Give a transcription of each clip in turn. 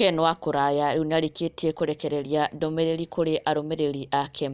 Ken Wakuraya rĩu nĩarĩkĩtie kũrekereria ndũmĩrĩri kũrĩ arũmĩrĩri ake.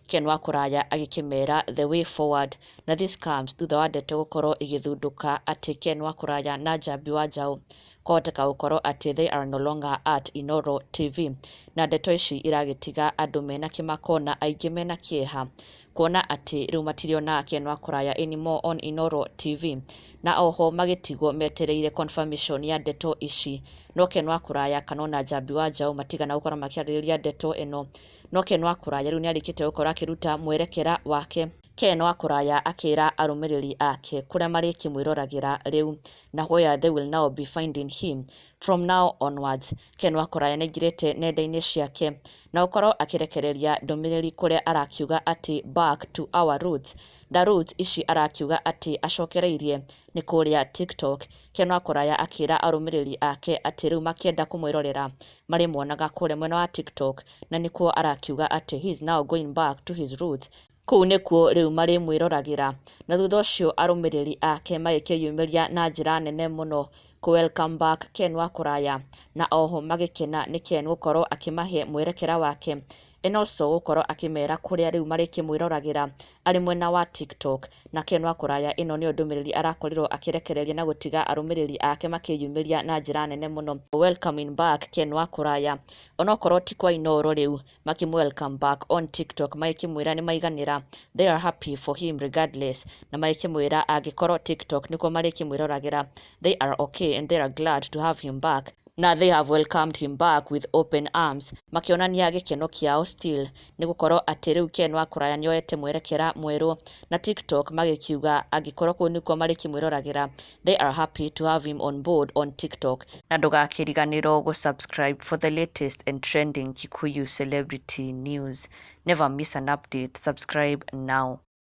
Ken Wakuraya agĩkĩmera the way forward, na this comes thutha wa Ndeto gũkorwo igĩthundũka atĩ Ken Wakuraya na Njambi wa Njaũ kwahoteka gũkorwo atĩ they are no longer at Inooro TV, na ndeto ici iragĩtiga andũ mena kĩmako na aingĩ mena kĩeha kuona atĩ rĩu matiriona Ken Wakuraya anymore on Inooro TV, na oho magĩtigwo metereire confirmation ya ndeto ici. No Ken Wakuraya kana ona Njambi wa Njaũ matigana gũkorwo makĩarĩrĩria ndeto ĩno. No Ken Wakuraya rĩu nĩarĩkĩte gũkorwo akĩruta mwerekera wake. Ken Wakuraya akĩra arũmĩrĩri ake kũrĩa marĩkĩmwĩroragĩra rĩu na where they will now be finding him from now onwards. Ken Wakuraya nĩaingĩrĩte nenda-inĩ ciake na gũkorwo akĩrekereria ndũmĩrĩri kũrĩa arakiuga atĩ back to our roots. The roots ici arakiuga atĩ acokereirie nĩ kũrĩa TikTok. Ken Wakuraya akĩra arũmĩrĩri ake atĩ rĩu makĩenda kũmwĩrorera marĩmuonaga kũrĩa mwena wa TikTok, na nĩkuo arakiuga atĩ he is now going back to his roots. Kũu nĩkuo rĩu marĩmwĩroragĩra, na thutha ũcio arũmĩrĩri ake magĩkĩyumĩria na njĩra nene mũno ku welcome back Ken Wakuraya, na oho magĩkena nĩ Ken gũkorwo akĩmahe mwerekera wake, and also gũkorwo akĩmera kũrĩa rĩu marĩkĩmwĩroragĩra arĩ mwena wa TikTok. Na Ken Wakuraya ĩno nĩyo ndũmĩrĩri arakorirwo akĩrekereria na gũtiga arũmĩrĩri ake makĩyumĩria na njĩra nene mũno. Welcoming back Ken Wakuraya, onokorwo ti kwa Inooro rĩu welcome back on TikTok, magĩkĩmwĩra nĩ maiganĩra, they are happy for him regardless, na magĩkĩmwĩra angĩkorwo TikTok nĩkuo marĩkĩmwĩroragĩra they are okay and they are glad to have him back, na they have welcomed him back with open arms, makĩonania gĩkeno kĩao still nĩ gũkorwo atĩ rĩu Ken Wakuraya nĩoete mwerekera mwerũ, na TikTok magĩkiuga angĩkorwo kũu nĩkuo marĩkĩmwĩroragĩra they are happy to have him on board on TikTok. Na ndũgakĩriganĩrwo gũ-subscribe for the latest and trending Kikuyu celebrity news. Never miss an update. Subscribe now.